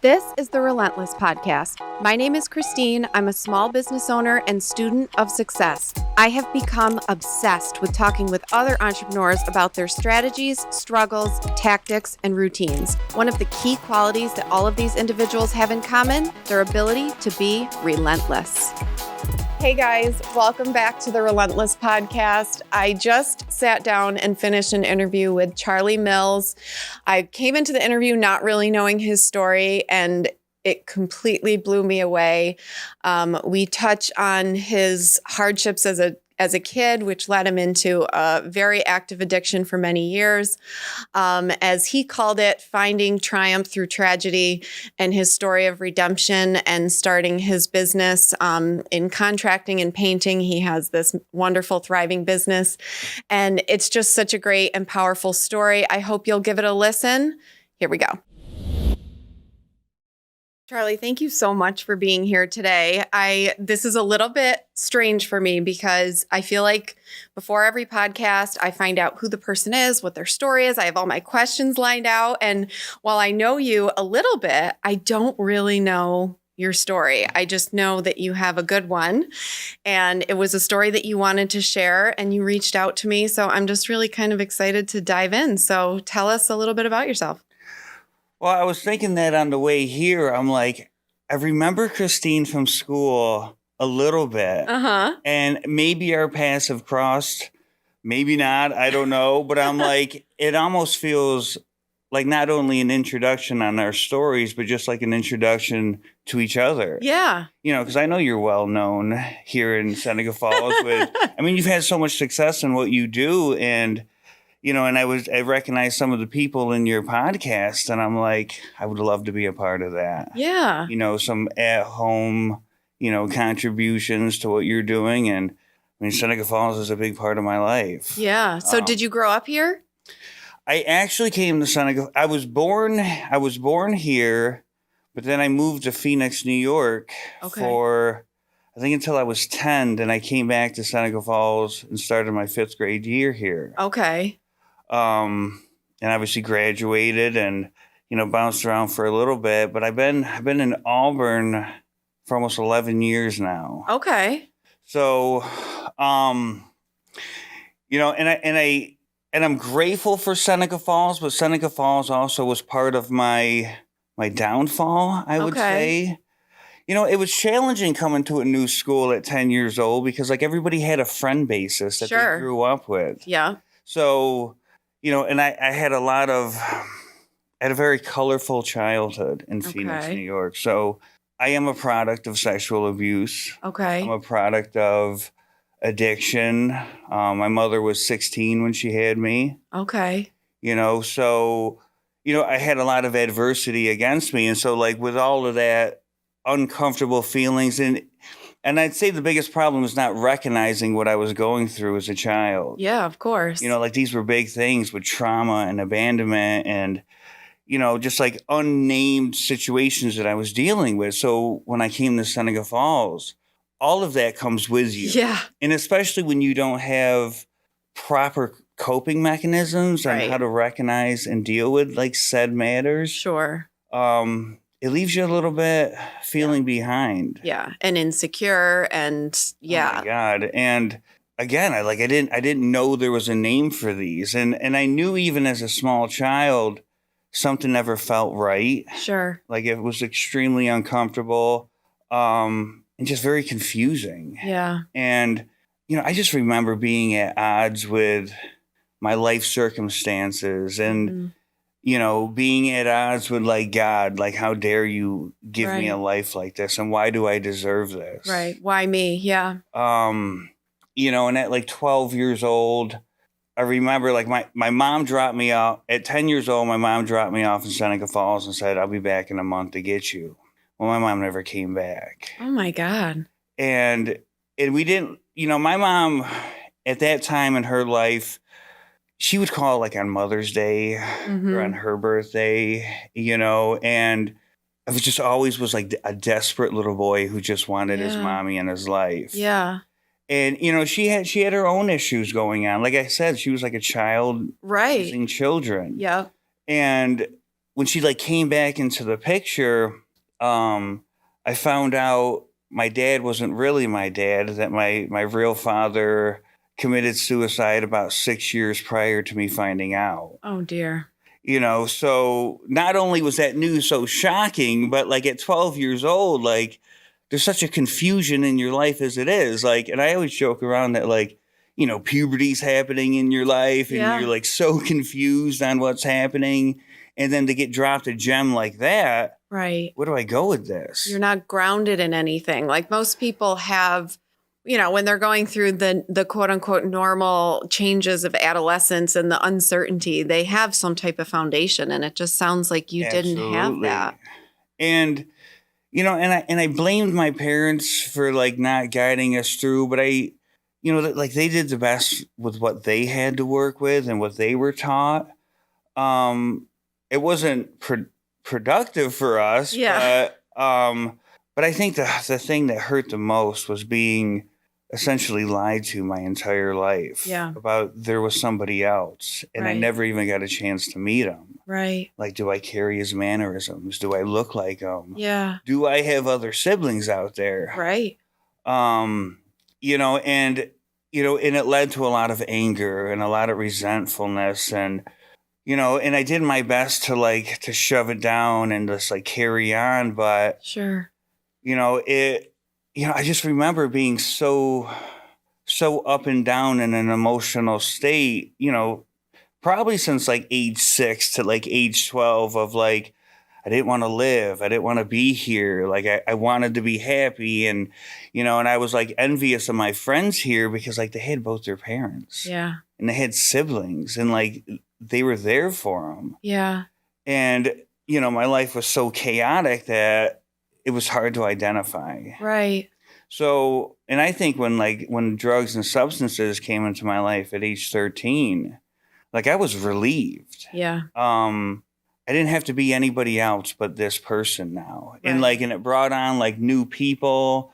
This is the Relentless Podcast. My name is Christine. I'm a small business owner and student of success. I have become obsessed with talking with other entrepreneurs about their strategies, struggles, tactics, and routines. One of the key qualities that all of these individuals have in common, their ability to be relentless. Hey guys, welcome back to the Relentless Podcast. I just sat down and finished an interview with Charlie Mills. I came into the interview not really knowing his story, and it completely blew me away. We touch on his hardships as a kid, which led him into a very active addiction for many years. As he called it, finding triumph through tragedy, and his story of redemption and starting his business in contracting and painting. He has this wonderful, thriving business, and it's just such a great and powerful story. I hope you'll give it a listen. Here we go. Charlie, thank you so much for being here today. This is a little bit strange for me because I feel like before every podcast, I find out who the person is, what their story is. I have all my questions lined out. And while I know you a little bit, I don't really know your story. I just know that you have a good one. And it was a story that you wanted to share and you reached out to me. So I'm just really kind of excited to dive in. So tell us a little bit about yourself. Well, I was thinking that on the way here, I'm like, I remember Christine from school a little bit. And maybe our paths have crossed, maybe not, I don't know. But I'm like, it almost feels like not only an introduction on our stories, but just like an introduction to each other. Yeah. You know, because I know you're well known here in Seneca Falls. You've had so much success in what you do. And you know, and I recognized some of the people in your podcast, and I'm like, I would love to be a part of that. Yeah. You know, some at-home, contributions to what you're doing. And Seneca Falls is a big part of my life. Yeah. So did you grow up here? I actually came to Seneca. I was born here, but then I moved to Phoenix, New York for, I think, until I was 10. Then I came back to Seneca Falls and started my 5th grade year here. Okay. And obviously graduated and, bounced around for a little bit, but I've been in Auburn for almost 11 years now. Okay. So, and I'm grateful for Seneca Falls, but Seneca Falls also was part of my downfall, I would say. It was challenging coming to a new school at 10 years old because everybody had a friend basis that they grew up with. Yeah. So, and I had a very colorful childhood in Phoenix, New York. So I am a product of sexual abuse. Okay. I'm a product of addiction. My mother was 16 when she had me. Okay. So, I had a lot of adversity against me. And so with all of that uncomfortable feelings and I'd say the biggest problem was not recognizing what I was going through as a child. Yeah, of course. These were big things with trauma and abandonment and, just unnamed situations that I was dealing with. So when I came to Seneca Falls, all of that comes with you. Yeah. And especially when you don't have proper coping mechanisms on how to recognize and deal with said matters. Sure. It leaves you a little bit feeling behind. Yeah. And insecure and yeah. Oh my God. And again, I didn't know there was a name for these. And I knew even as a small child, something never felt right. Sure. It was extremely uncomfortable, and just very confusing. Yeah. And, I just remember being at odds with my life circumstances and, being at odds with God, how dare you give me a life like this? And why do I deserve this? Right. Why me? Yeah. And at 12 years old, I remember my mom dropped me off at 10 years old. My mom dropped me off in Seneca Falls and said, I'll be back in a month to get you. Well, my mom never came back. Oh my God. And we didn't, my mom at that time in her life, she would call on Mother's Day or on her birthday, and I was always a desperate little boy who just wanted his mommy in his life. Yeah. And, she had her own issues going on. Like I said, she was like a child raising children. Yeah. And when she like came back into the picture, I found out my dad wasn't really my dad, that my real father committed suicide about 6 years prior to me finding out. Oh, dear. So not only was that news so shocking, but like at 12 years old, like there's such a confusion in your life as it is. Like, and I always joke around that like, puberty's happening in your life and you're like so confused on what's happening. And then to get dropped a gem like that. Right. Where do I go with this? You're not grounded in anything. Like most people have, when they're going through the quote unquote normal changes of adolescence and the uncertainty, they have some type of foundation. And it just sounds like you didn't have that. And, and I blamed my parents for like not guiding us through, but like they did the best with what they had to work with and what they were taught. It wasn't productive for us. Yeah. But I think the thing that hurt the most was being essentially lied to my entire life. Yeah. About there was somebody else, and I never even got a chance to meet him. Right. Like, do I carry his mannerisms? Do I look like him? Yeah. Do I have other siblings out there? Right. And it led to a lot of anger and a lot of resentfulness and I did my best to shove it down and just like carry on. But, sure. I just remember being so up and down in an emotional state, probably since like age 6 to like age 12 of like, I didn't want to live. I didn't want to be here. Like I wanted to be happy. And, and I was like envious of my friends here because like they had both their parents. Yeah. And they had siblings and like, they were there for them. Yeah. And, my life was so chaotic that it was hard to identify. Right. So, and I think when drugs and substances came into my life at age 13, like I was relieved. Yeah. I didn't have to be anybody else but this person now. Right. And it brought on like new people.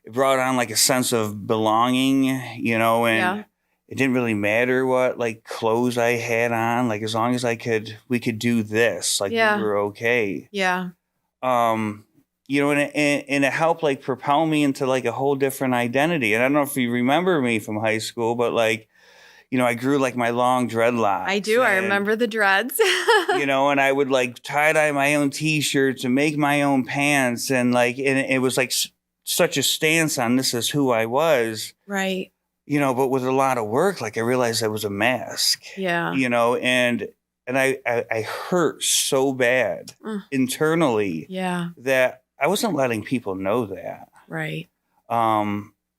It brought on like a sense of belonging, and it didn't really matter what like clothes I had on. Like as long as we could do this, like we were okay. Yeah. And it helped like propel me into like a whole different identity. And I don't know if you remember me from high school, but like, I grew like my long dreadlocks. I do. I remember the dreads. And I would like tie dye my own t-shirts and make my own pants. And it was like such a stance on this is who I was. Right. But with a lot of work, like I realized I was a mask. Yeah. And I hurt so bad internally. Yeah. That I wasn't letting people know that. Right.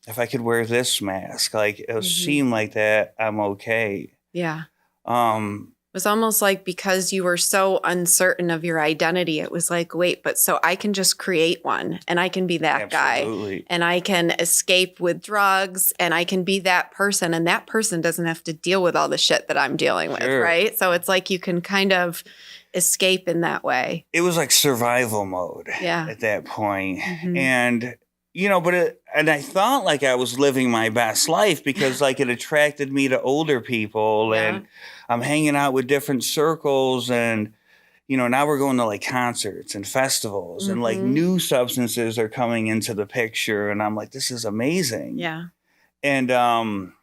If I could wear this mask, like it seemed like that, I'm okay. Yeah. It was almost like because you were so uncertain of your identity, it was like, wait, but so I can just create one and I can be that guy and I can escape with drugs and I can be that person and that person doesn't have to deal with all the shit that I'm dealing with, right? So it's like you can kind of escape in that way. It was like survival mode at that point. And, and I thought like I was living my best life because like it attracted me to older people and I'm hanging out with different circles and, now we're going to like concerts and festivals and like new substances are coming into the picture. And I'm like, this is amazing. Yeah. And, and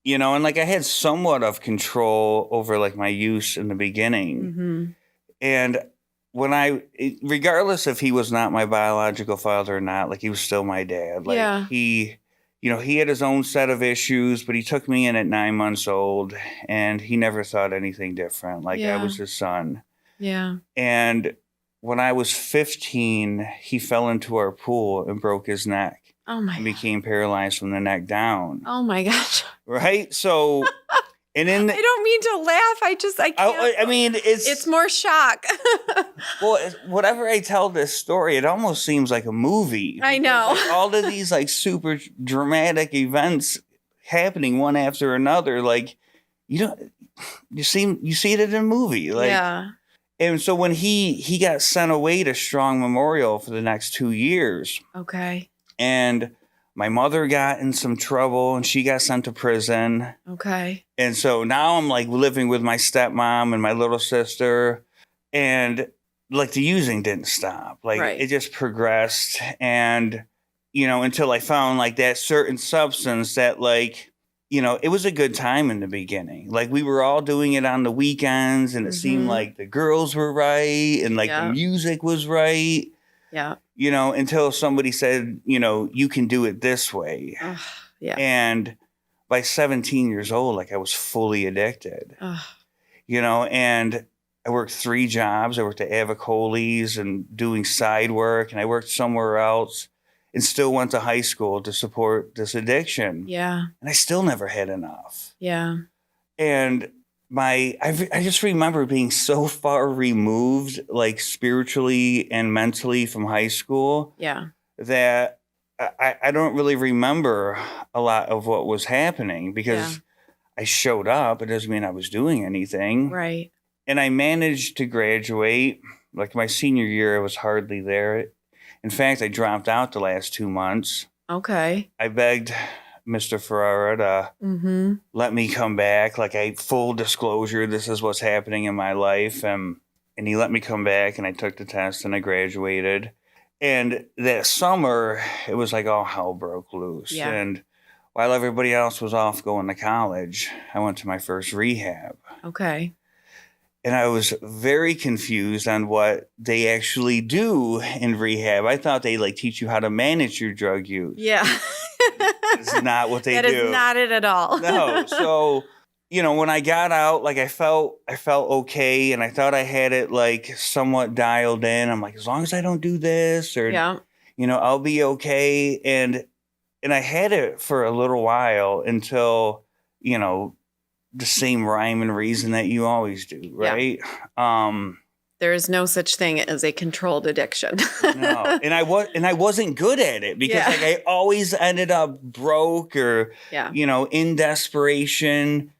like I had somewhat of control over like my use in the beginning. And when regardless if he was not my biological father or not, like he was still my dad. Like he had his own set of issues, but he took me in at 9 months old and he never thought anything different. Like I was his son. Yeah. And when I was 15, he fell into our pool and broke his neck. Oh my! And became paralyzed from the neck down. Oh my gosh! Right? So, and in I don't mean to laugh. I can't. I mean, it's more shock. Well, whatever I tell this story, it almost seems like a movie. I know. Like, all of these like super dramatic events happening one after another. Like you see it in a movie. Like, yeah. And so when he got sent away to Strong Memorial for the next 2 years. Okay. And My mother got in some trouble and she got sent to prison. Okay. And so now I'm like living with my stepmom and my little sister, and like the using didn't stop. Like Right. it just progressed. And, until I found like that certain substance that like, it was a good time in the beginning. Like we were all doing it on the weekends and it seemed like the girls were right and like the music was right. Yeah. Until somebody said, you can do it this way. Yeah. And by 17 years old, like I was fully addicted, and I worked 3 jobs. I worked at Avicoli's and doing side work, and I worked somewhere else and still went to high school to support this addiction. Yeah. And I still never had enough. Yeah. And I just remember being so far removed, like spiritually and mentally from high school. Yeah. That I don't really remember a lot of what was happening because I showed up. It doesn't mean I was doing anything. Right. And I managed to graduate. Like my senior year, I was hardly there. In fact, I dropped out the last 2 months. Okay. I begged Mr. Ferrara to let me come back. Like full disclosure, this is what's happening in my life. And he let me come back and I took the test and I graduated. And that summer, it was like all hell broke loose. Yeah. And while everybody else was off going to college, I went to my first rehab. Okay. And I was very confused on what they actually do in rehab. I thought they like teach you how to manage your drug use. Yeah. It's not what they do. That is not it at all. No. So, when I got out, like I felt okay. And I thought I had it like somewhat dialed in. I'm like, as long as I don't do this or, I'll be okay. And I had it for a little while until, the same rhyme and reason that you always do, right? Yeah. There is no such thing as a controlled addiction. No, and I wasn't good at it because like I always ended up broke or in desperation.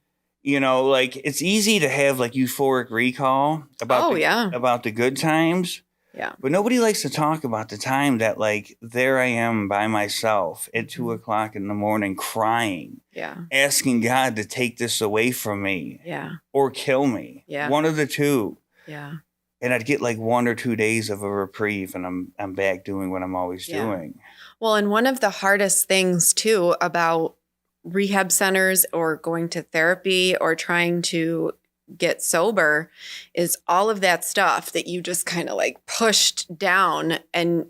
Like it's easy to have like euphoric recall about the good times. Yeah. But nobody likes to talk about the time that like there I am by myself at 2:00 in the morning crying. Yeah. Asking God to take this away from me. Yeah. Or kill me. Yeah. One of the two. Yeah. And I'd get like 1 or 2 days of a reprieve and I'm back doing what I'm always doing. Well, and one of the hardest things too about rehab centers or going to therapy or trying to get sober is all of that stuff that you just kind of like pushed down and,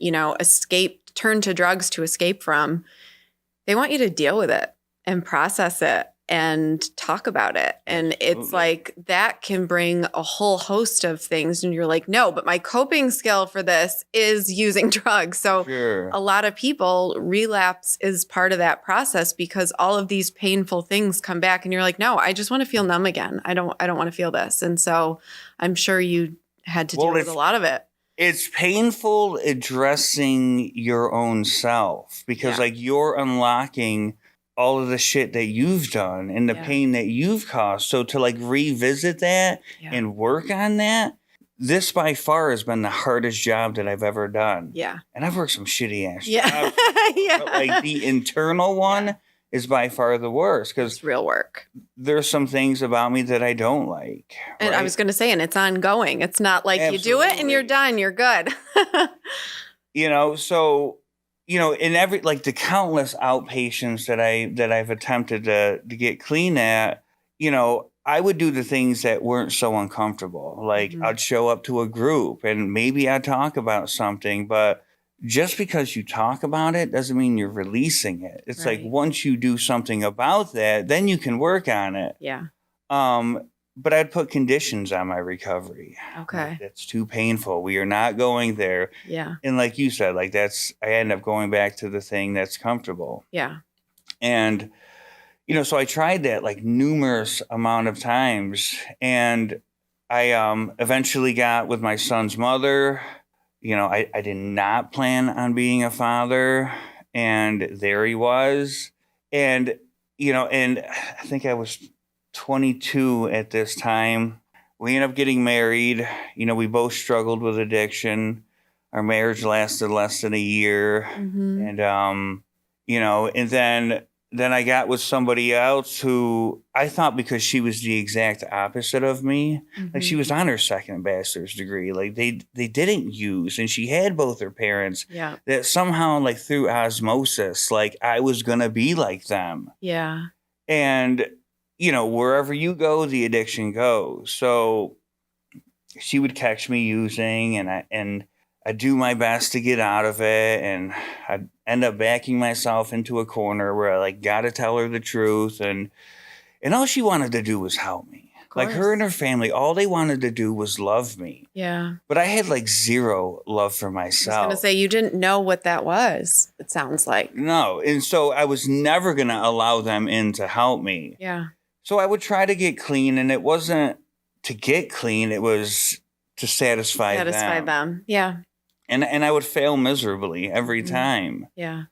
turned to drugs to escape from. They want you to deal with it and process it and talk about it. And it's like that can bring a whole host of things. And you're like, no, but my coping skill for this is using drugs. So a lot of people, relapse is part of that process because all of these painful things come back and you're like, no, I just want to feel numb again. I don't want to feel this. And so I'm sure you had to deal with a lot of it. It's painful addressing your own self because like you're unlocking all of the shit that you've done and the pain that you've caused. So to like revisit that and work on that, this by far has been the hardest job that I've ever done. Yeah. And I've worked some shitty ass jobs. But like the internal one is by far the worst because it's real work. There's some things about me that I don't like. And I was going to say, and it's ongoing. It's not like you do it and you're done. You're good. So in every like the countless outpatients that I've attempted to get clean at, I would do the things that weren't so uncomfortable. Like I'd show up to a group and maybe I'd talk about something, but just because you talk about it doesn't mean you're releasing it. It's like once you do something about that, then you can work on it. Yeah. But I'd put conditions on my recovery. Okay. That's too painful. We are not going there. Yeah. And like you said, like I end up going back to the thing that's comfortable. Yeah. And, so I tried that like numerous amount of times. And I eventually got with my son's mother. I did not plan on being a father. And there he was. And, and I think I was 22 at this time. We ended up getting married. We both struggled with addiction. Our marriage lasted less than a year. And, and then I got with somebody else who I thought, because she was the exact opposite of me, like she was on her second bachelor's degree, like they didn't use, and she had both her parents, that somehow, like through osmosis, like I was going to be like them. Yeah. And, wherever you go, the addiction goes. So she would catch me using, and I do my best to get out of it, and I end up backing myself into a corner where I like got to tell her the truth, and all she wanted to do was help me. Like her and her family, all they wanted to do was love me. Yeah. But I had like zero love for myself. I was going to say, you didn't know what that was, it sounds like. No. And so I was never going to allow them in to help me. Yeah. So I would try to get clean, and it wasn't to get clean, it was to satisfy them. Yeah. And I would fail miserably every time. Yeah.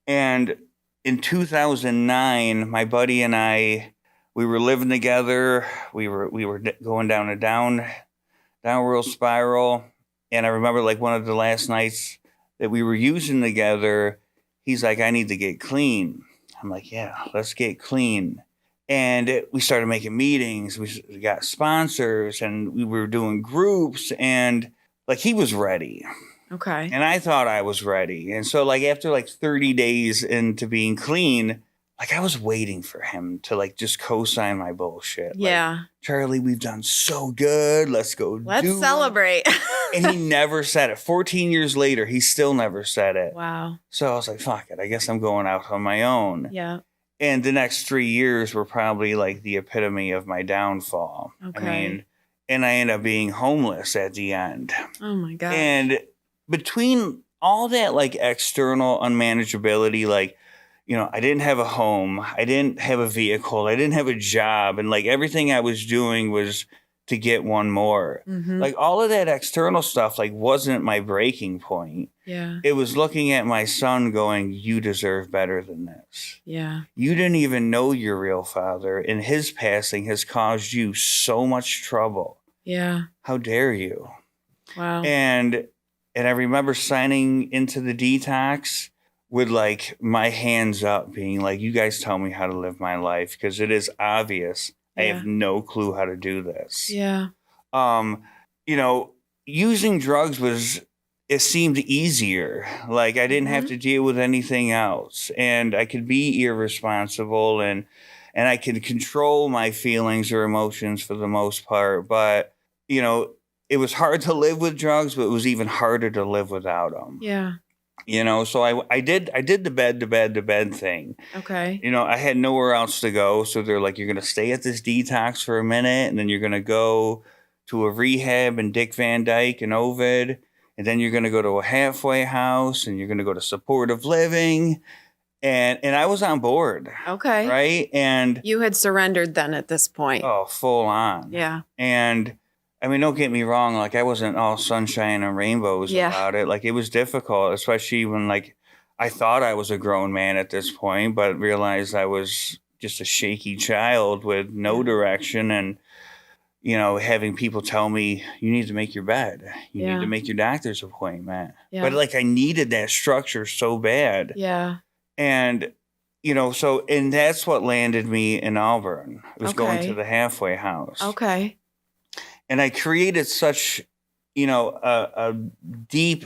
And in 2009, my buddy and I, we were living together. We were going down a downward spiral. And I remember like one of the last nights that we were using together, he's like, I need to get clean. I'm like, yeah, let's get clean. And we started making meetings. We got sponsors, and we were doing groups, and like he was ready. Okay. And I thought I was ready. And so like after like 30 days into being clean, like I was waiting for him to like just co-sign my bullshit. Yeah. Like, Charlie, we've done so good. Let's celebrate. And he never said it. 14 years later, he still never said it. Wow. So I was like, fuck it. I guess I'm going out on my own. Yeah. And the next 3 years were probably like the epitome of my downfall. Okay. I mean, and I ended up being homeless at the end. Oh my God. And between all that like external unmanageability, like, I didn't have a home, I didn't have a vehicle, I didn't have a job, and like everything I was doing was to get one more. Like all of that external stuff like wasn't my breaking point. Yeah. It was looking at my son going, you deserve better than this. Yeah. You didn't even know your real father, and his passing has caused you so much trouble. Yeah. How dare you? Wow. And I remember signing into the detox with like my hands up being like, you guys tell me how to live my life, because it is obvious I have no clue how to do this. Yeah. Using drugs it seemed easier. Like I didn't have to deal with anything else, and I could be irresponsible, and I could control my feelings or emotions for the most part. But, it was hard to live with drugs, but it was even harder to live without them. Yeah. So I did the bed thing. Okay. I had nowhere else to go. So they're like, you're going to stay at this detox for a minute, and then you're going to go to a rehab in Dick Van Dyke and Ovid. And then you're going to go to a halfway house, and you're going to go to supportive living. And I was on board. Okay. Right. And you had surrendered then at this point. Oh, full on. Yeah. And I mean, don't get me wrong. Like I wasn't all sunshine and rainbows about it. Like it was difficult, especially when like I thought I was a grown man at this point, but realized I was just a shaky child with no direction, and having people tell me, you need to make your bed, you need to make your doctor's appointment. But like I needed that structure so bad. Yeah. And and that's what landed me in Auburn. It was going to the halfway house. Okay. And I created such, a deep,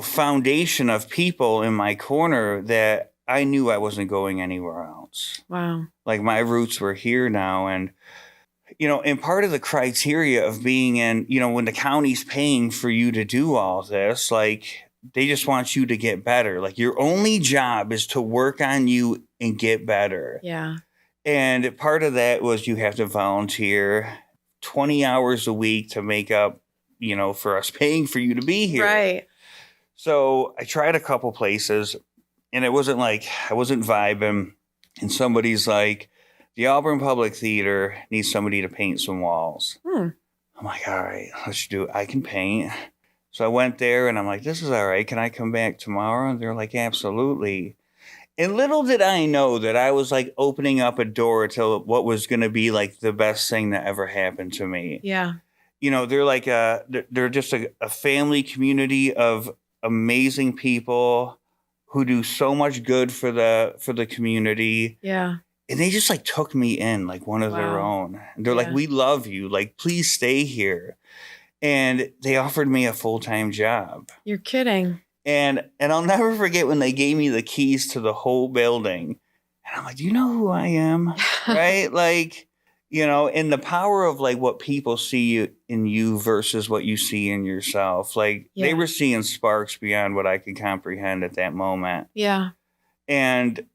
foundation of people in my corner that I knew I wasn't going anywhere else. Wow. Like my roots were here now. And, and part of the criteria of being in, when the county's paying for you to do all this, like they just want you to get better. Like your only job is to work on you and get better. Yeah. And part of that was you have to volunteer 20 hours a week to make up, for us paying for you to be here. Right. So I tried a couple places, and it wasn't like I wasn't vibing. And somebody's like, the Auburn Public Theater needs somebody to paint some walls. I'm like, all right, let's do it. I can paint. So I went there, and I'm like, this is all right. Can I come back tomorrow? And they're like, absolutely. And little did I know that I was like opening up a door to what was going to be like the best thing that ever happened to me. Yeah. They're like they're just a family community of amazing people who do so much good for the community. Yeah. And they just like took me in like one of their own. And they're like, we love you. Like, please stay here. And they offered me a full-time job. You're kidding. And I'll never forget when they gave me the keys to the whole building. And I'm like, do you know who I am? Right? Like, you know, and the power of like what people see in you versus what you see in yourself. Like they were seeing sparks beyond what I could comprehend at that moment. Yeah. And,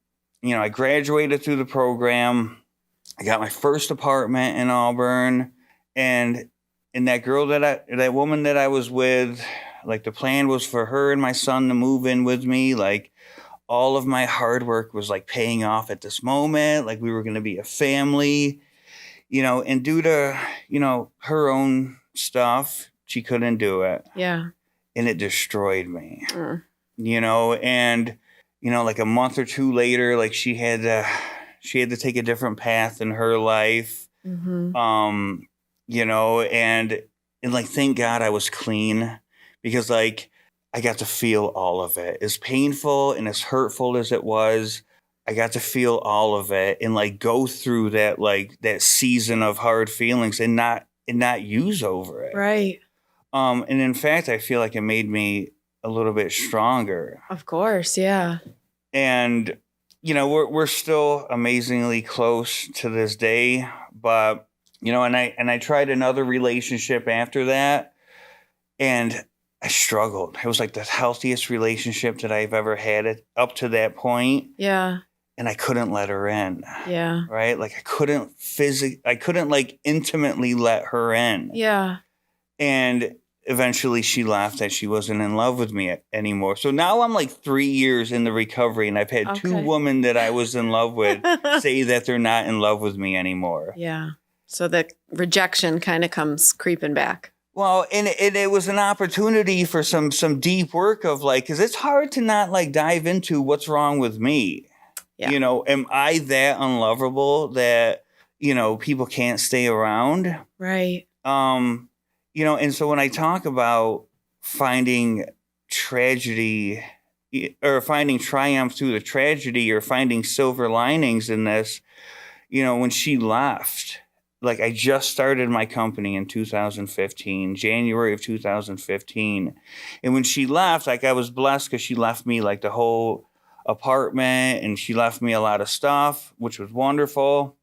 you know, I graduated through the program. I got my first apartment in Auburn. And that woman that I was with, like the plan was for her and my son to move in with me. Like all of my hard work was like paying off at this moment. Like we were going to be a family. You know, and due to, you know, her own stuff, she couldn't do it. Yeah. And it destroyed me. You know, and, you know, like a month or two later, like she had to take a different path in her life. Mm-hmm. You know, and like, thank God I was clean because like I got to feel all of it. As painful and as hurtful as it was, I got to feel all of it and like go through that, like that season of hard feelings and not use over it. Right. And in fact, I feel like it made me a little bit stronger. Of course. Yeah. And, you know, we're still amazingly close to this day, but, you know, and I tried another relationship after that and I struggled. It was like the healthiest relationship that I've ever had up to that point. Yeah. And I couldn't let her in. Yeah. Right? Like I couldn't like intimately let her in. Yeah. And eventually she laughed that she wasn't in love with me anymore. So now I'm like 3 years in the recovery and I've had two women that I was in love with say that they're not in love with me anymore. Yeah. So the rejection kind of comes creeping back. Well, and it was an opportunity for some deep work of like, because it's hard to not like dive into what's wrong with me. Yeah. You know, am I that unlovable that, you know, people can't stay around? Right. You know, and so when I talk about finding tragedy or finding triumph through the tragedy or finding silver linings in this, you know, when she left, like I just started my company in 2015, January of 2015. And when she left, like I was blessed because she left me like the whole apartment and she left me a lot of stuff, which was wonderful.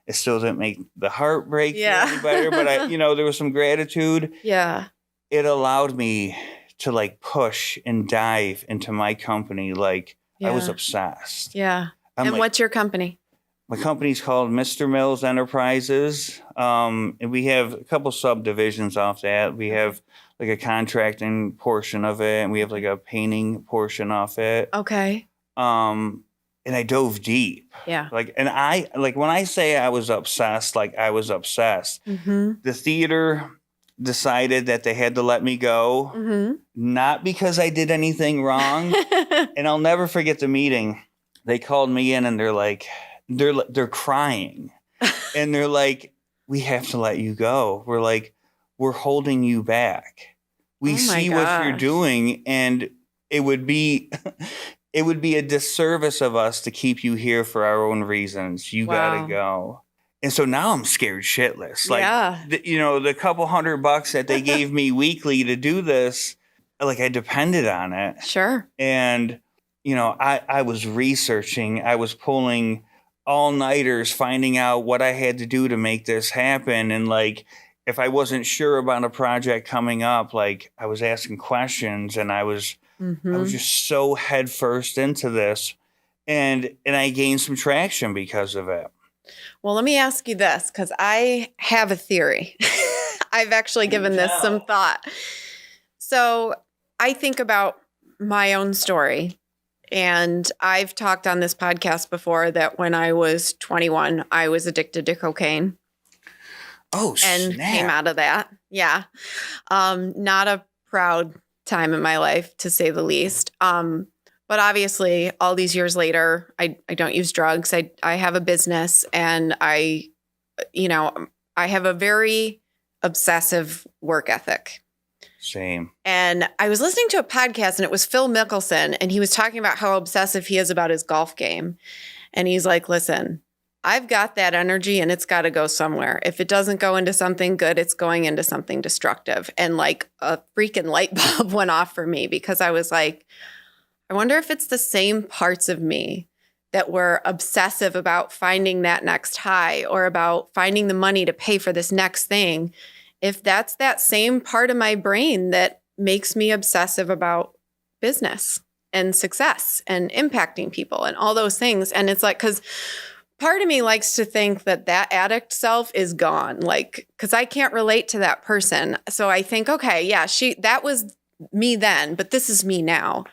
It still didn't make the heartbreak feel any better, but you know, there was some gratitude. Yeah. It allowed me to like push and dive into my company. Like I was obsessed. Yeah. And like, what's your company? My company's called Mr. Mills Enterprises. And we have a couple subdivisions off that. We have like a contracting portion of it and we have like a painting portion off it. Okay. And I dove deep. Yeah. Like, and I, like, when I say I was obsessed, like, I was obsessed. Mm-hmm. The theater decided that they had to let me go, not because I did anything wrong. And I'll never forget the meeting. They called me in and they're crying. And they're like, we have to let you go. We're like, we're holding you back. We see what you're doing. And it would be... It would be a disservice of us to keep you here for our own reasons. You gotta go. And so now I'm scared shitless. Like, you know, the couple $100 that they gave me weekly to do this, like I depended on it. Sure. And, you know, I was researching. I was pulling all-nighters, finding out what I had to do to make this happen. And like, if I wasn't sure about a project coming up, like I was asking questions and I was just so head first into this and I gained some traction because of it. Well, let me ask you this, because I have a theory. I've actually given this some thought. So I think about my own story, and I've talked on this podcast before that when I was 21, I was addicted to cocaine. Oh, and snap. Came out of that. Yeah. Not a proud time in my life, to say the least. But obviously, all these years later, I don't use drugs. I have a business, and I have a very obsessive work ethic. Same. And I was listening to a podcast and it was Phil Mickelson, and he was talking about how obsessive he is about his golf game. And he's like, listen, I've got that energy and it's got to go somewhere. If it doesn't go into something good, it's going into something destructive. And like a freaking light bulb went off for me, because I was like, I wonder if it's the same parts of me that were obsessive about finding that next high, or about finding the money to pay for this next thing. If that's that same part of my brain that makes me obsessive about business and success and impacting people and all those things. And it's like, because part of me likes to think that that addict self is gone, like, because I can't relate to that person. So I think, okay, yeah, that was me then, but this is me now.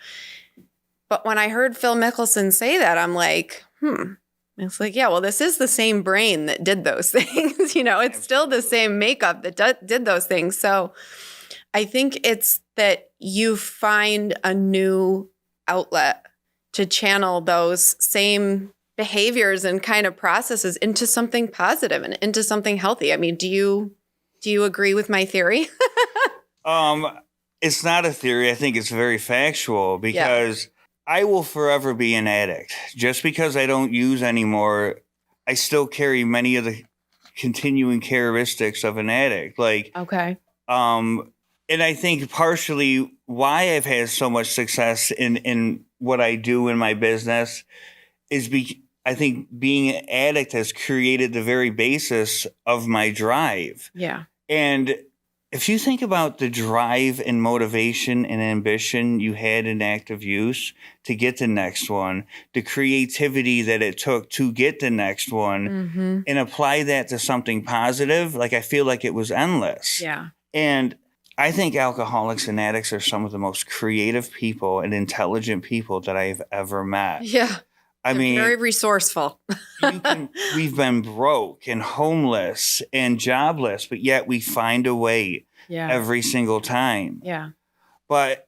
But when I heard Phil Mickelson say that, I'm like, It's like, yeah, well, this is the same brain that did those things. It's still the same makeup that did those things. So I think it's that you find a new outlet to channel those same behaviors and kind of processes into something positive and into something healthy. I mean, do you agree with my theory? It's not a theory. I think it's very factual, because I will forever be an addict. Just because I don't use anymore, I still carry many of the continuing characteristics of an addict. Like, okay. And I think partially why I've had so much success in what I do in my business is I think being an addict has created the very basis of my drive. Yeah. And if you think about the drive and motivation and ambition you had in active use to get the next one, the creativity that it took to get the next one, and apply that to something positive, like I feel like it was endless. Yeah. And I think alcoholics and addicts are some of the most creative people and intelligent people that I've ever met. Yeah. I mean, very resourceful. We've been broke and homeless and jobless, but yet we find a way every single time. Yeah. But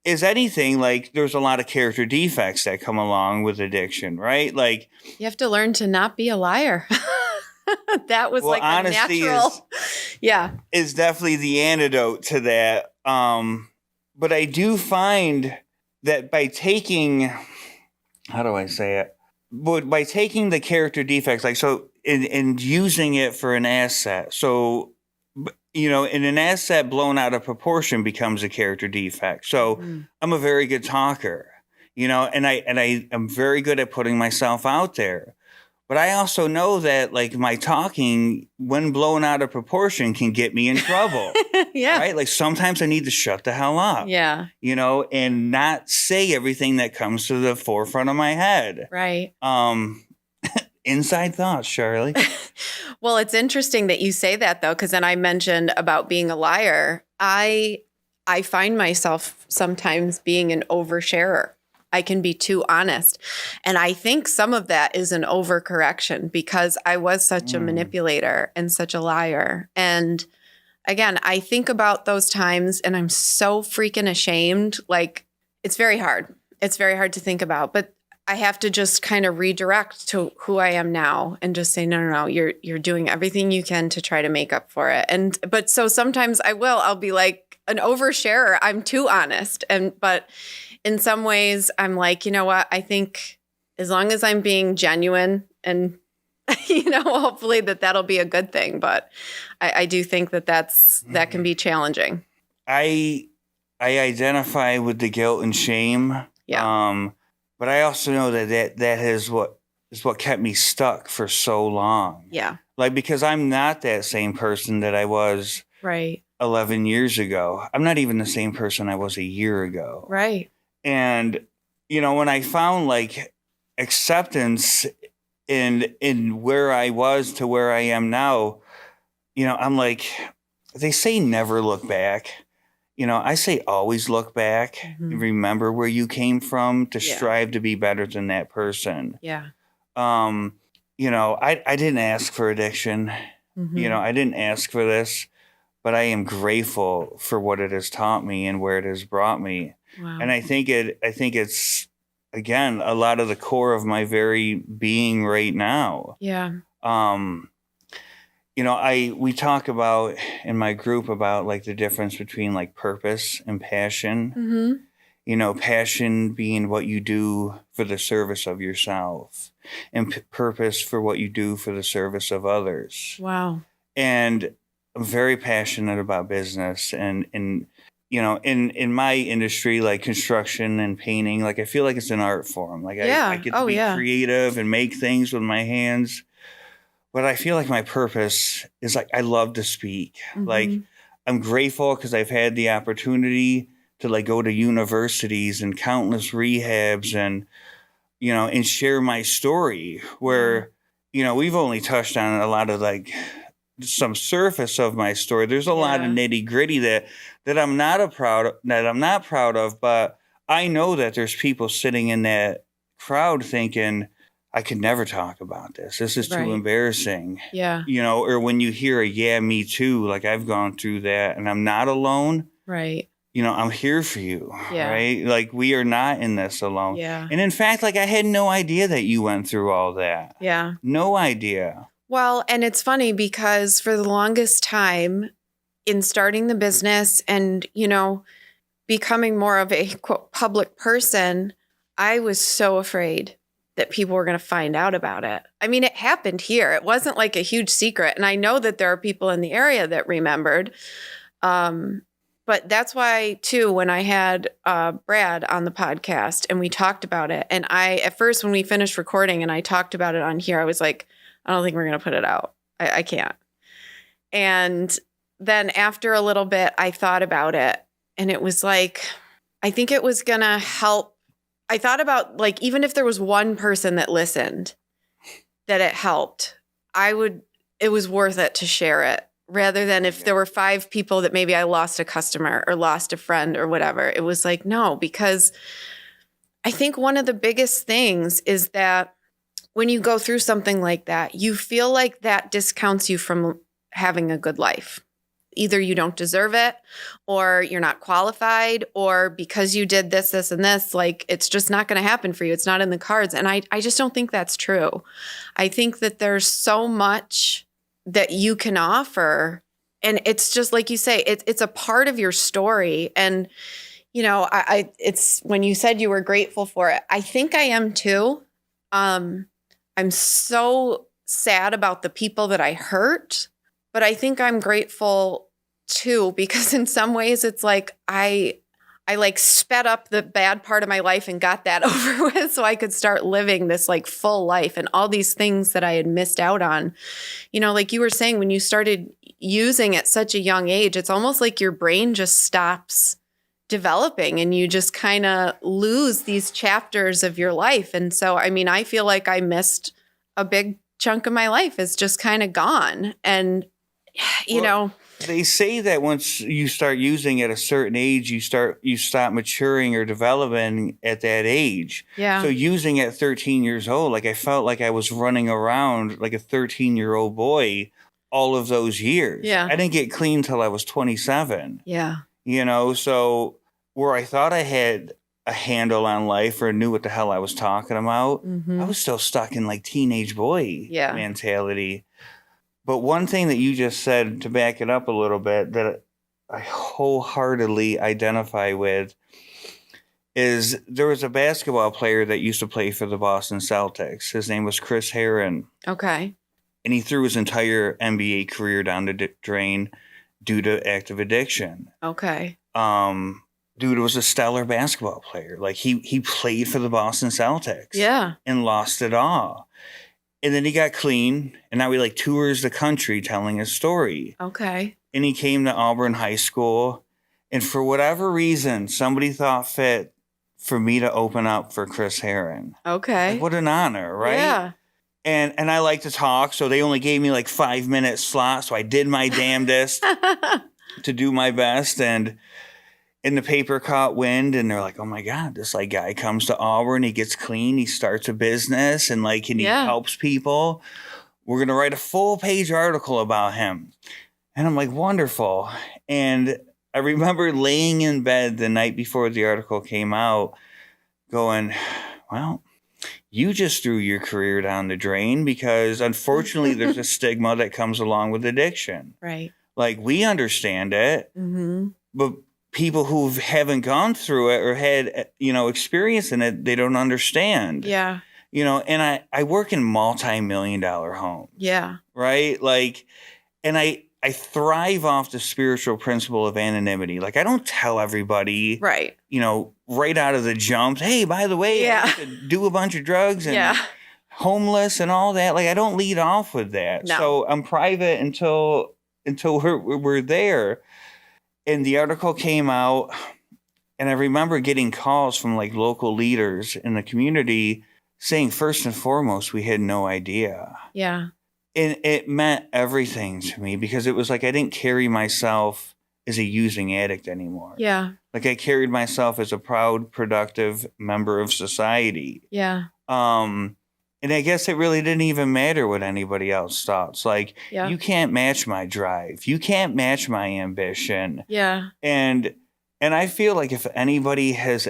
as anything, like, there's a lot of character defects that come along with addiction, right? Like, you have to learn to not be a liar. That was like a natural. Is definitely the antidote to that. But I do find that by taking, how do I say it? But by taking the character defects, like, so, and using it for an asset. So, and an asset blown out of proportion becomes a character defect. So I'm a very good talker, and I am very good at putting myself out there. But I also know that, like, my talking, when blown out of proportion, can get me in trouble. Yeah. Right? Like, sometimes I need to shut the hell up. Yeah. And not say everything that comes to the forefront of my head. Right. Inside thoughts, Charlie. Well, it's interesting that you say that, though, because then I mentioned about being a liar. I find myself sometimes being an oversharer. I can be too honest. And I think some of that is an overcorrection, because I was such a manipulator and such a liar. And again, I think about those times and I'm so freaking ashamed. Like, it's very hard. It's very hard to think about, but I have to just kind of redirect to who I am now and just say, no, you're doing everything you can to try to make up for it. But so sometimes I'll be like an oversharer. I'm too honest. But in some ways I'm like, you know what? I think as long as I'm being genuine and, hopefully that'll be a good thing. But I do think that can be challenging. I identify with the guilt and shame. Yeah. But I also know that is what kept me stuck for so long. Yeah. Like, because I'm not that same person that I was 11 years ago. I'm not even the same person I was a year ago. Right. And, when I found, like, acceptance in where I was to where I am now, I'm like, they say never look back. I say always look back and remember where you came from to strive to be better than that person. Yeah. I didn't ask for addiction. I didn't ask for this, but I am grateful for what it has taught me and where it has brought me. Wow. And I think it's, again, a lot of the core of my very being right now. Yeah. we talk about in my group about like the difference between like purpose and passion. Mm-hmm. Passion being what you do for the service of yourself, and purpose for what you do for the service of others. Wow. And I'm very passionate about business, and in my industry, like construction and painting, like I feel like it's an art form. Like I get to be creative and make things with my hands. But I feel like my purpose is like I love to speak. Mm-hmm. Like I'm grateful because I've had the opportunity to like go to universities and countless rehabs and share my story where, we've only touched on a lot of like some surface of my story. There's a lot of nitty gritty that I'm not proud of, but I know that there's people sitting in that crowd thinking, I could never talk about this. This is too embarrassing. Yeah. Or when you hear me too, like I've gone through that and I'm not alone. Right. I'm here for you. Yeah. Right. Like we are not in this alone. Yeah. And in fact, like I had no idea that you went through all that. Yeah. No idea. Well, and it's funny because for the longest time in starting the business and, becoming more of a quote public person, I was so afraid that people were going to find out about it. I mean, it happened here. It wasn't like a huge secret. And I know that there are people in the area that remembered. But that's why, too, when I had Brad on the podcast and we talked about it, and at first when we finished recording and I talked about it on here, I was like, I don't think we're going to put it out. I can't. And then after a little bit, I thought about it and it was like, I think it was going to help. I thought about like, even if there was one person that listened, that it helped, it was worth it to share it rather than if there were 5 people that maybe I lost a customer or lost a friend or whatever. It was like, no, because I think one of the biggest things is that when you go through something like that, you feel like that discounts you from having a good life. Either you don't deserve it or you're not qualified or because you did this, this, and this, like it's just not going to happen for you. It's not in the cards. And I just don't think that's true. I think that there's so much that you can offer. And it's just like you say, it's a part of your story. And, it's when you said you were grateful for it, I think I am too. I'm so sad about the people that I hurt, but I think I'm grateful too, because in some ways it's like I like sped up the bad part of my life and got that over with so I could start living this like full life and all these things that I had missed out on. Like you were saying, when you started using at such a young age, it's almost like your brain just stops developing and you just kind of lose these chapters of your life. And so, I mean, I feel like I missed a big chunk of my life. It's just kind of gone. And, they say that once you start using at a certain age, you stop maturing or developing at that age. Yeah. So using at 13 years old, like I felt like I was running around like a 13-year-old boy all of those years. Yeah. I didn't get clean till I was 27. Yeah. So where I thought I had a handle on life or knew what the hell I was talking about, I was still stuck in like teenage boy mentality. But one thing that you just said, to back it up a little bit, that I wholeheartedly identify with is there was a basketball player that used to play for the Boston Celtics. His name was Chris Herron. Okay. And he threw his entire NBA career down the drain due to active addiction. Okay. Dude was a stellar basketball player. Like he played for the Boston Celtics. Yeah. And lost it all. And then he got clean, and now he like tours the country telling his story. Okay. And he came to Auburn High School, and for whatever reason, somebody thought fit for me to open up for Chris Herron. Okay. Like, what an honor, right? Yeah. And I like to talk, so they only gave me like 5-minute slot, so I did my damnedest to do my best, and the paper caught wind, and they're like, oh my God, this like guy comes to Auburn, he gets clean, he starts a business, and he helps people. We're going to write a full-page article about him. And I'm like, wonderful. And I remember laying in bed the night before the article came out going, well, you just threw your career down the drain because unfortunately there's a stigma that comes along with addiction. Right. Like, we understand it, but people who haven't gone through it or had, experience in it, they don't understand. Yeah. And I work in multi-million-dollar homes. Yeah. Right? Like, and I thrive off the spiritual principle of anonymity. Like, I don't tell everybody, right out of the jump, hey, by the way, I used to do a bunch of drugs and homeless and all that. Like, I don't lead off with that. No. So I'm private until we're there. And the article came out, and I remember getting calls from like local leaders in the community saying, first and foremost, we had no idea. Yeah. And it meant everything to me because it was like I didn't carry myself as a using addict anymore. Yeah. Like, I carried myself as a proud, productive member of society. Yeah. And I guess it really didn't even matter what anybody else thought. It's like, you can't match my drive. You can't match my ambition. Yeah. And I feel like if anybody has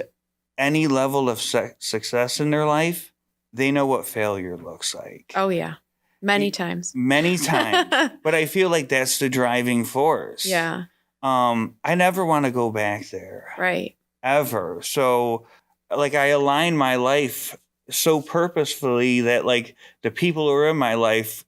any level of success in their life, they know what failure looks like. Oh, yeah. Many times. Many times. But I feel like that's the driving force. Yeah. I never want to go back there. Right. Ever. So, like, I align my life so purposefully that, like, the people who are in my life,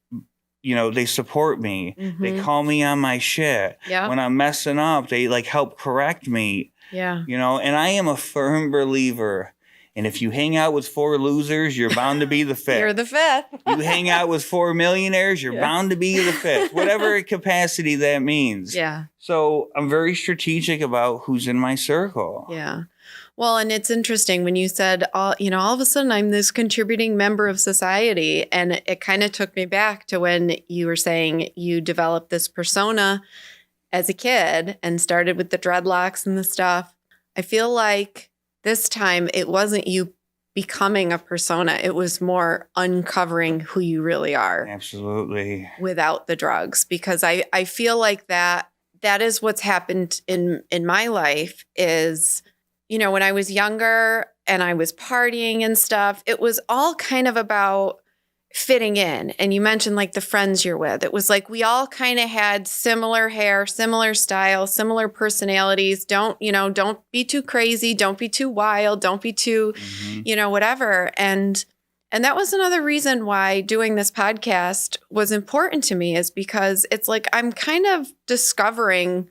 they support me. They call me on my shit. Yeah. When I'm messing up, they, like, help correct me. Yeah. And I am a firm believer. And if you hang out with 4 losers, you're bound to be the 5th. You're the 5th. You hang out with 4 millionaires, you're bound to be the 5th, whatever capacity that means. Yeah. So I'm very strategic about who's in my circle. Yeah. Well, and it's interesting when you said, all of a sudden I'm this contributing member of society. And it kind of took me back to when you were saying you developed this persona as a kid and started with the dreadlocks and the stuff. I feel like this time it wasn't you becoming a persona. It was more uncovering who you really are. Absolutely. Without the drugs. Because I feel like that is what's happened in my life is, when I was younger and I was partying and stuff, it was all kind of about fitting in. And you mentioned like the friends you're with. It was like we all kind of had similar hair, similar style, similar personalities. Don't be too crazy. Don't be too wild. Don't be too, whatever. And that was another reason why doing this podcast was important to me, is because it's like I'm kind of discovering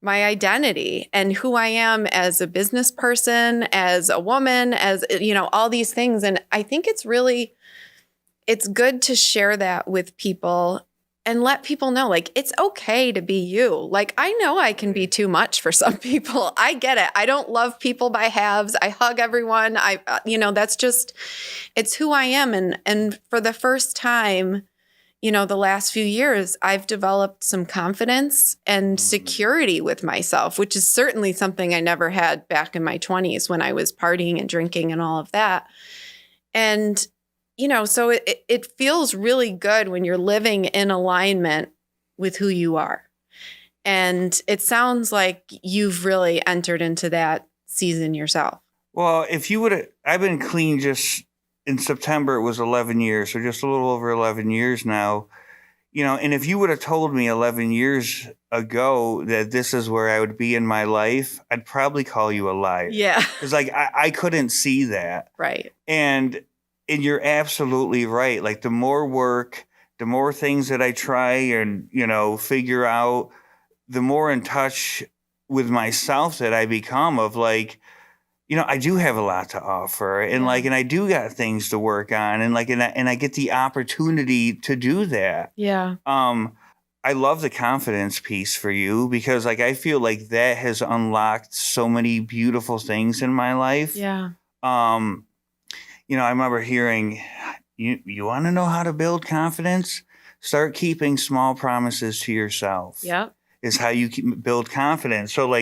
my identity and who I am as a business person, as a woman, as, all these things. And I think it's good to share that with people and let people know, like, it's okay to be you. Like, I know I can be too much for some people. I get it. I don't love people by halves. I hug everyone. That's just, it's who I am. And for the first time, the last few years, I've developed some confidence and security with myself, which is certainly something I never had back in my 20s when I was partying and drinking and all of that. And so it feels really good when you're living in alignment with who you are. And it sounds like you've really entered into that season yourself. Well, I've been clean just in September, it was 11 years. So just a little over 11 years now, and if you would have told me 11 years ago that this is where I would be in my life, I'd probably call you a liar. Yeah. It's like, I couldn't see that. Right. And you're absolutely right. Like, the more work, the more things that I try and, figure out, the more in touch with myself that I become of like, I do have a lot to offer and and I do got things to work on and I get the opportunity to do that. Yeah. I love the confidence piece for you because I feel like that has unlocked so many beautiful things in my life. Yeah. I remember hearing, you want to know how to build confidence? Start keeping small promises to yourself. Yeah. Is how you build confidence. So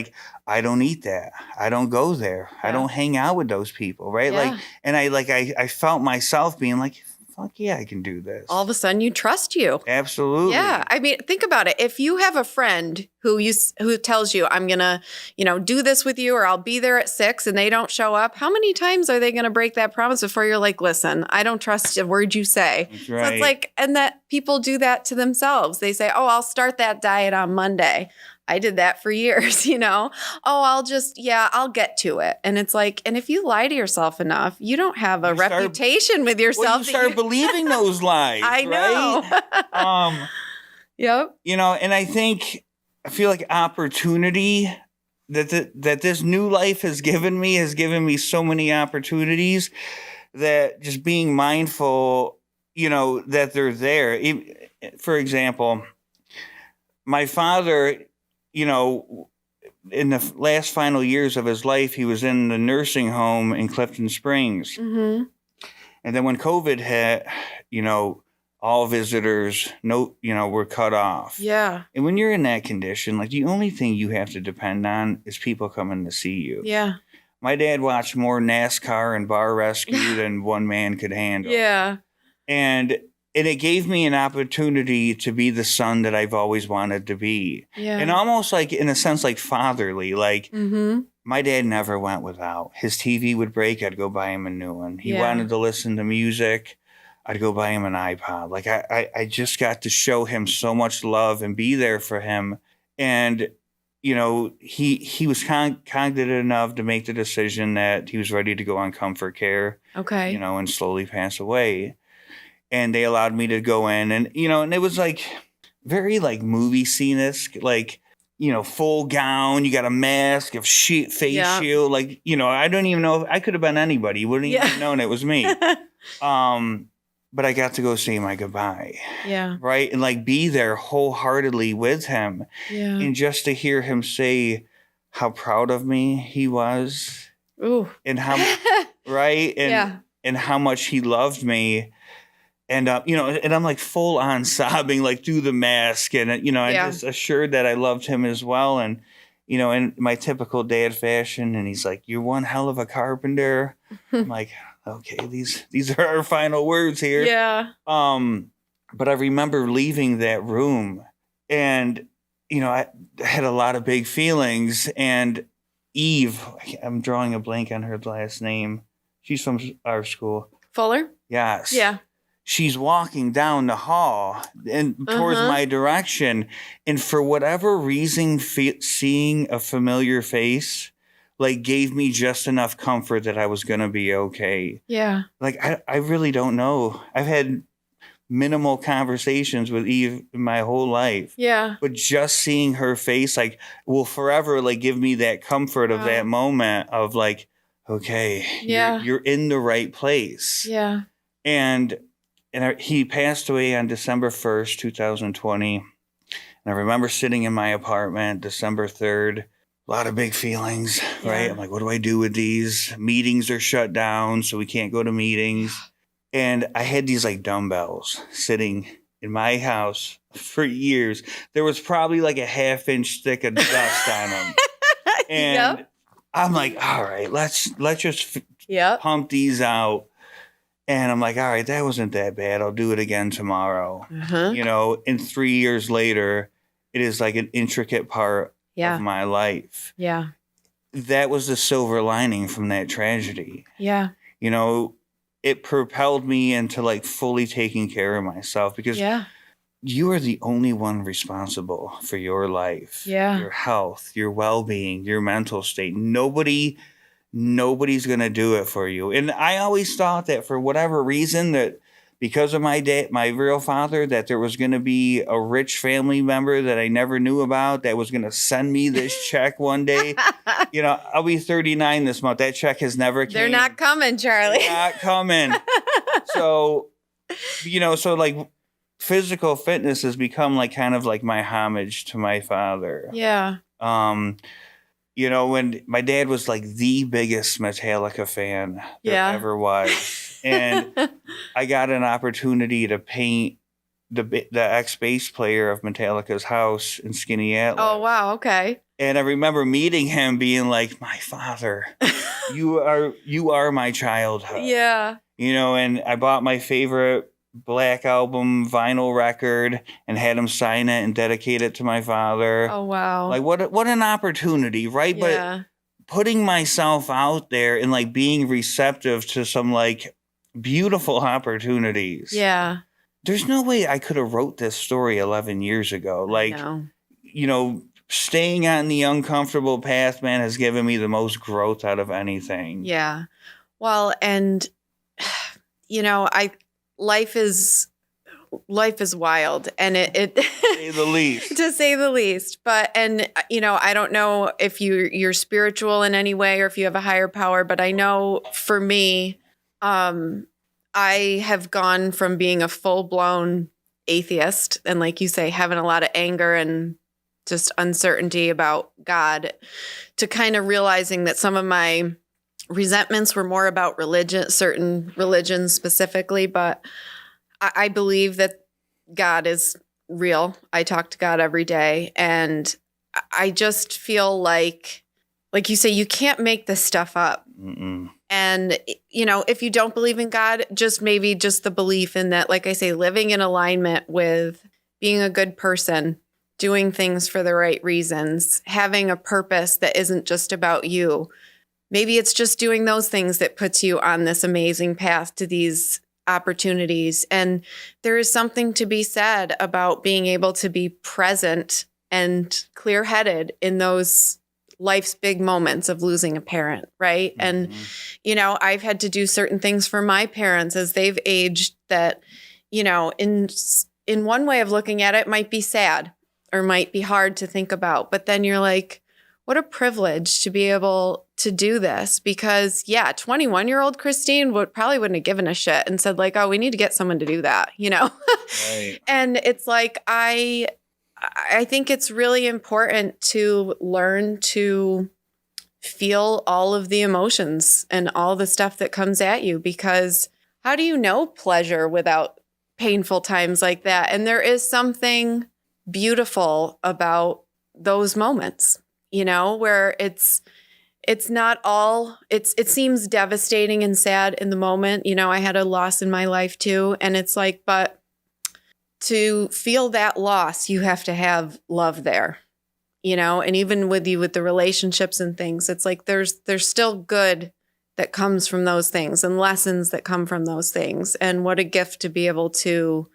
I don't eat that. I don't go there. Yeah. I don't hang out with those people. Right. Yeah. I felt myself being like, fuck yeah, I can do this. All of a sudden you trust you. Absolutely. Yeah. I mean, think about it. If you have a friend who tells you, I'm going to, do this with you, or I'll be there at 6, and they don't show up, how many times are they going to break that promise before you're like, listen, I don't trust a word you say. That's right. So it's like, and that people do that to themselves. They say, oh, I'll start that diet on Monday. I did that for years, Oh, I'll get to it. And it's like, and if you lie to yourself enough, you don't have a reputation with yourself. Well, you start believing those lies. I know. Right? Yep. And I feel like opportunity that this new life has given me so many opportunities that just being mindful, that they're there. For example, my father, in the last final years of his life, he was in the nursing home in Clifton Springs. Mm-hmm. And then when COVID hit, all visitors, were cut off. Yeah. And when you're in that condition, like the only thing you have to depend on is people coming to see you. Yeah. My dad watched more NASCAR and bar rescue than one man could handle. Yeah. And it gave me an opportunity to be the son that I've always wanted to be. Yeah. And almost like, in a sense, like fatherly. Like, mm-hmm. My dad never went without. His TV would break, I'd go buy him a new one. He wanted to listen to music, I'd go buy him an iPod. Like, I just got to show him so much love and be there for him. And, he was cognitive enough to make the decision that he was ready to go on comfort care. Okay. And slowly pass away. And they allowed me to go in, and and it was like very like movie scene-esque, like full gown, you got a mask, a face shield, like I don't even know if I could have been anybody. You wouldn't even known it was me. But I got to go say my goodbye. Yeah. Right, and like be there wholeheartedly with him. Yeah. And just to hear him say how proud of me he was. Ooh. And how right and how much he loved me. And, and I'm like full on sobbing, like through the mask. And, I just assured that I loved him as well. And, in my typical dad fashion. And he's like, you're one hell of a carpenter. I'm like, okay, these are our final words here. Yeah. But I remember leaving that room and, I had a lot of big feelings. And Eve, I'm drawing a blank on her last name. She's from our school. Fuller? Yes. Yeah. She's walking down the hall and towards my direction. And for whatever reason, seeing a familiar face, like gave me just enough comfort that I was going to be okay. Yeah. Like, I really don't know. I've had minimal conversations with Eve in my whole life. Yeah. But just seeing her face, like, will forever, like, give me that comfort of that moment of like, okay, you're in the right place. Yeah. And he passed away on December 1st, 2020. And I remember sitting in my apartment, December 3rd, a lot of big feelings, right? I'm like, what do I do with these? Meetings are shut down, so we can't go to meetings. And I had these like dumbbells sitting in my house for years. There was probably like a half-inch thick of dust on them. And I'm like, all right, let's just pump these out. And I'm like, all right, that wasn't that bad. I'll do it again tomorrow. And 3 years later, it is like an intricate part of my life. Yeah. That was the silver lining from that tragedy. Yeah. It propelled me into like fully taking care of myself because you are the only one responsible for your life, your health, your well-being, your mental state. Nobody's going to do it for you. And I always thought that for whatever reason that because of my dad, my real father, that there was going to be a rich family member that I never knew about that was going to send me this check one day. I'll be 39 this month. That check has never came. They're not coming, Charlie. They're not coming. So like physical fitness has become like kind of like my homage to my father. Yeah. When my dad was like the biggest Metallica fan there ever was. And I got an opportunity to paint the ex-bass player of Metallica's house in Skinny Atlas. Oh, wow. Okay. And I remember meeting him being like, my father, you are my childhood. Yeah. And I bought my favorite Black Album vinyl record and had him sign it and dedicate it to my father. Oh, wow. Like, what an opportunity, right? Yeah. But putting myself out there and, like, being receptive to some, like, beautiful opportunities. Yeah. There's no way I could have wrote this story 11 years ago. Like, staying on the uncomfortable path, man, has given me the most growth out of anything. Yeah. Well, and, life is wild, and it to say the least. To say the least. But, and, I don't know if you're spiritual in any way or if you have a higher power, but I know for me, I have gone from being a full-blown atheist and, like you say, having a lot of anger and just uncertainty about God to kind of realizing that some of my resentments were more about religion, certain religions specifically, but I believe that God is real. I talk to God every day, and I just feel like you say, you can't make this stuff up. Mm-mm. And, if you don't believe in God, just maybe just the belief in that, like I say, living in alignment with being a good person, doing things for the right reasons, having a purpose that isn't just about you. Maybe it's just doing those things that puts you on this amazing path to these opportunities. And there is something to be said about being able to be present and clear-headed in those life's big moments of losing a parent, right? Mm-hmm. And, I've had to do certain things for my parents as they've aged that, in one way of looking at it might be sad or might be hard to think about. But then you're like, what a privilege to be able to do this, because 21-year-old Christine wouldn't have given a shit and said like, oh, we need to get someone to do that, Right. And it's like, I think it's really important to learn to feel all of the emotions and all the stuff that comes at you, because how do you know pleasure without painful times like that? And there is something beautiful about those moments, where it's not all, it seems devastating and sad in the moment. I had a loss in my life too. And it's like, but to feel that loss, you have to have love there, and even with the relationships and things, it's like, there's still good that comes from those things and lessons that come from those things. And what a gift to be able to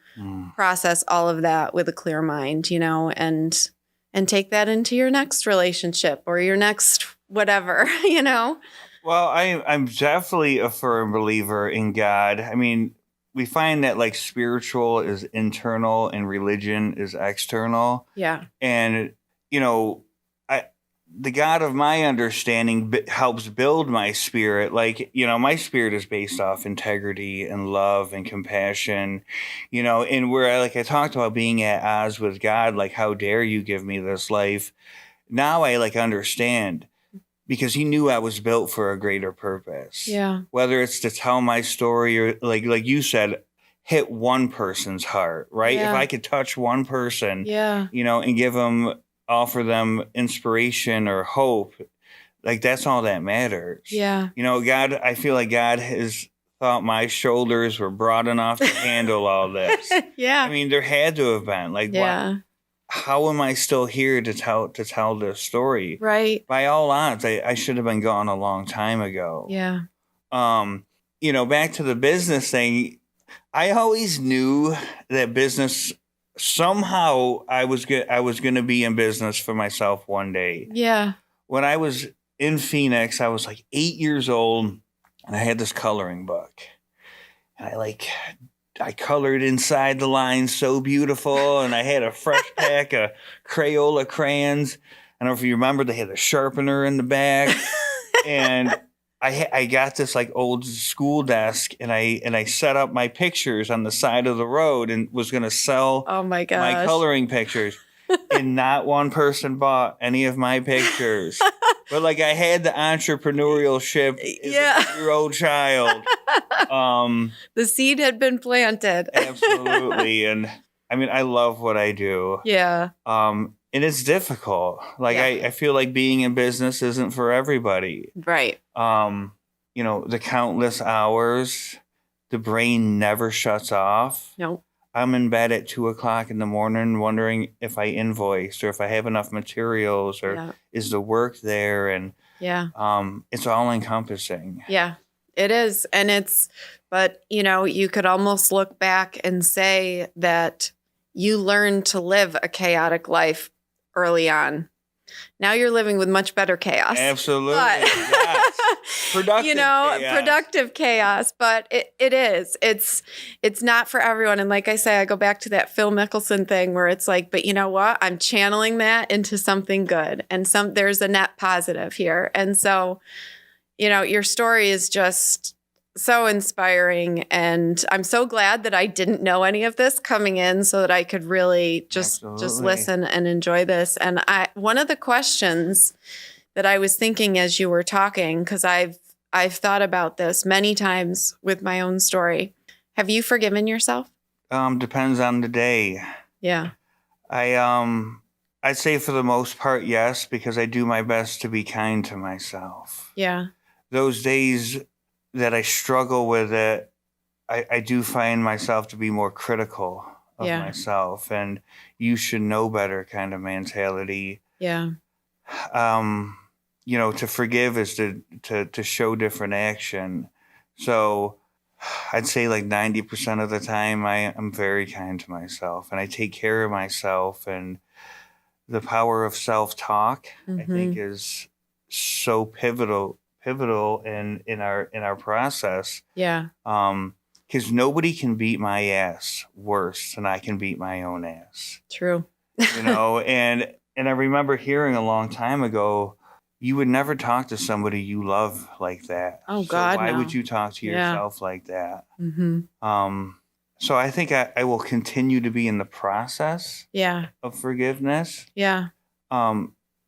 process all of that with a clear mind, and take that into your next relationship or your next whatever, Well, I'm definitely a firm believer in God. I mean, we find that like spiritual is internal and religion is external. Yeah. And, the God of my understanding helps build my spirit. Like, my spirit is based off integrity and love and compassion, and where I talked about being at odds with God, like, how dare you give me this life? Now I understand, because he knew I was built for a greater purpose. Yeah. Whether it's to tell my story or like you said, hit one person's heart, right? Yeah. If I could touch one person, Yeah. and offer them inspiration or hope, like that's all that matters. Yeah. God, I feel like God has thought my shoulders were broad enough to handle all this. Yeah. I mean, there had to have been like, yeah. How am I still here to tell this story? Right. By all odds, I should have been gone a long time ago. Yeah. Back to the business thing, I always knew that business, somehow I was going to be in business for myself one day. Yeah. When I was in Phoenix, I was like 8 years old, and I had this coloring book. And I colored inside the lines so beautiful, and I had a fresh pack of Crayola crayons. I don't know if you remember, they had a sharpener in the back. And I got this old school desk, and I set up my pictures on the side of the road and was going to sell my coloring pictures. And not one person bought any of my pictures. But I had the entrepreneurship as a 8-year-old child. The seed had been planted. Absolutely. And I mean, I love what I do. Yeah. And it's difficult. I feel like being in business isn't for everybody. Right. The countless hours, the brain never shuts off. No. I'm in bed at 2:00 in the morning wondering if I invoiced or if I have enough materials or is the work there. And it's all encompassing. Yeah, it is. And but you could almost look back and say that you learned to live a chaotic life early on. Now you're living with much better chaos. Absolutely. Yes. Productive chaos. Productive chaos. But it is. It's not for everyone. And like I say, I go back to that Phil Mickelson thing where it's like, but you know what? I'm channeling that into something good. And there's a net positive here. And so, your story is just so inspiring. And I'm so glad that I didn't know any of this coming in so that I could really just listen and enjoy this. And one of the questions that I was thinking as you were talking, because I've thought about this many times with my own story. Have you forgiven yourself? Depends on the day. Yeah. I'd say for the most part, yes, because I do my best to be kind to myself. Yeah. Those days that I struggle with it, I do find myself to be more critical of myself, and you should know better kind of mentality. Yeah. To forgive is to show different action. So I'd say like 90% of the time I am very kind to myself and I take care of myself, and the power of self-talk, I think, is so pivotal in our process. Yeah. Because nobody can beat my ass worse than I can beat my own ass. True. And I remember hearing a long time ago, you would never talk to somebody you love like that. Oh God, so why no. would you talk to yourself like that? Mm-hmm. So I think I will continue to be in the process of forgiveness. Yeah.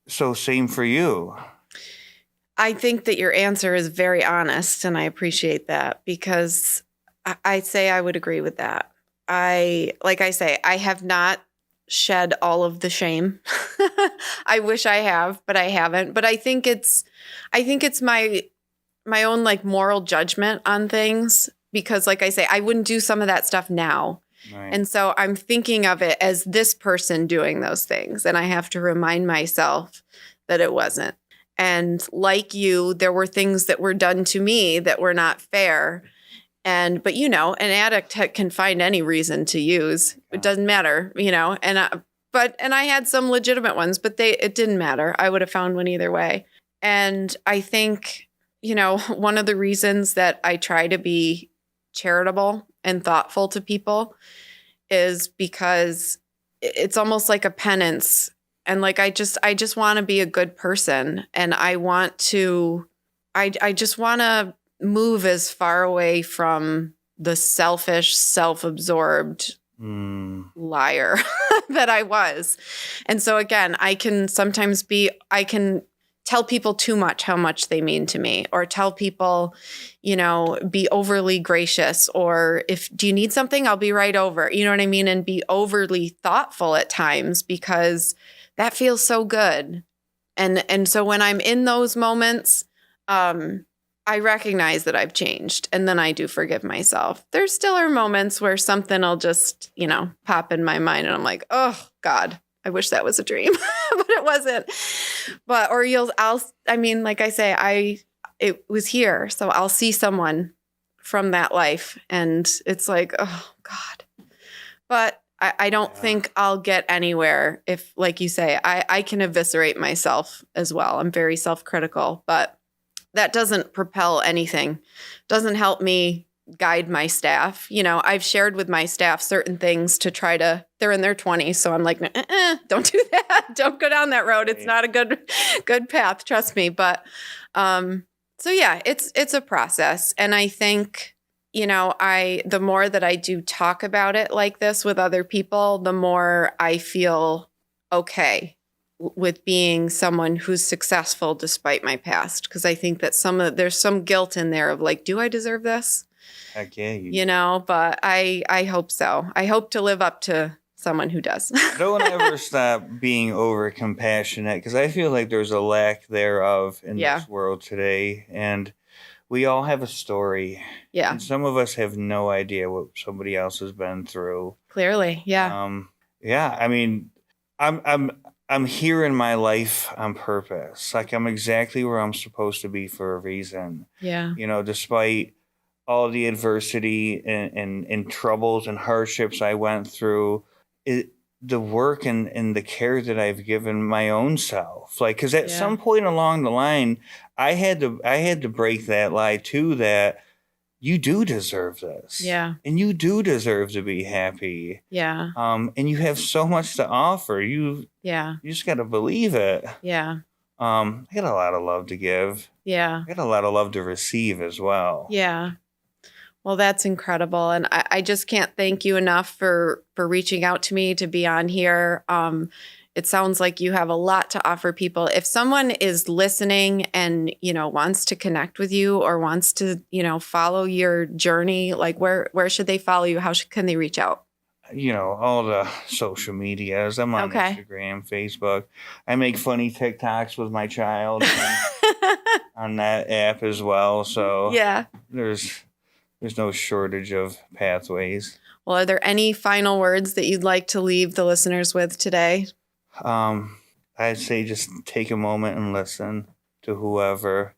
So same for you. I think that your answer is very honest, and I appreciate that, because I'd say I would agree with that. Like I say, I have not shed all of the shame. I wish I have, but I haven't. But I think it's my own like moral judgment on things, because like I say, I wouldn't do some of that stuff now. Right. And so I'm thinking of it as this person doing those things, and I have to remind myself that it wasn't. And like you, there were things that were done to me that were not fair. But an addict can find any reason to use. It doesn't matter, and I had some legitimate ones, but it didn't matter. I would have found one either way. And I think, one of the reasons that I try to be charitable and thoughtful to people is because it's almost like a penance. And like, I just want to be a good person. And I just want to move as far away from the selfish, self-absorbed liar that I was. And so again, I can tell people too much how much they mean to me, or tell people, be overly gracious, or do you need something? I'll be right over. You know what I mean? And be overly thoughtful at times, because that feels so good. And so when I'm in those moments, I recognize that I've changed, and then I do forgive myself. There still are moments where something will just, pop in my mind, and I'm like, oh God, I wish that was a dream, but it wasn't. But, like I say, it was here. So I'll see someone from that life, and it's like, oh God. But I don't think I'll get anywhere if, like you say, I can eviscerate myself as well. I'm very self-critical, but that doesn't propel anything. Doesn't help me guide my staff. I've shared with my staff certain things to try to, they're in their 20s. So I'm like, don't do that. Don't go down that road. It's not a good path. Trust me. But, so yeah, it's a process. And I think, the more that I do talk about it like this with other people, the more I feel okay with being someone who's successful despite my past. Because I think that there's some guilt in there of like, do I deserve this? Heck yeah. But I hope so. I hope to live up to someone who does. Don't ever stop being over compassionate, because I feel like there's a lack thereof in this world today. And we all have a story. Yeah. And some of us have no idea what somebody else has been through. Clearly. Yeah. Yeah. I mean, I'm here in my life on purpose. Like, I'm exactly where I'm supposed to be for a reason. Yeah. You know, despite all the adversity and troubles and hardships I went through, the work and the care that I've given my own self. Like, because at some point along the line, I had to break that lie too, that you do deserve this. Yeah. And you do deserve to be happy. Yeah. And you have so much to offer. You just got to believe it. Yeah. I got a lot of love to give. Yeah. I got a lot of love to receive as well. Yeah. Well, that's incredible. And I just can't thank you enough for reaching out to me to be on here. It sounds like you have a lot to offer people. If someone is listening and, wants to connect with you or wants to, follow your journey, like where should they follow you? How can they reach out? All the social medias. I'm on Instagram, Facebook. I make funny TikToks with my child on that app as well. So there's no shortage of pathways. Well, are there any final words that you'd like to leave the listeners with today? I'd say just take a moment and listen to whoever.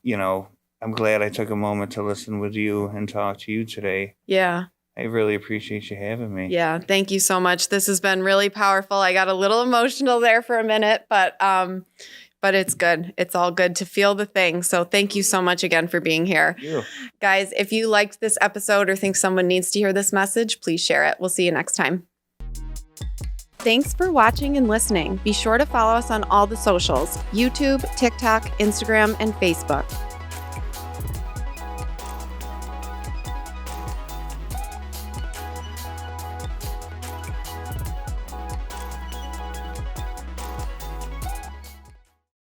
I'm glad I took a moment to listen with you and talk to you today. Yeah. I really appreciate you having me. Yeah. Thank you so much. This has been really powerful. I got a little emotional there for a minute, but it's good. It's all good to feel the thing. So thank you so much again for being here. Thank you. Guys, if you liked this episode or think someone needs to hear this message, please share it. We'll see you next time. Thanks for watching and listening. Be sure to follow us on all the socials: YouTube, TikTok, Instagram, and Facebook.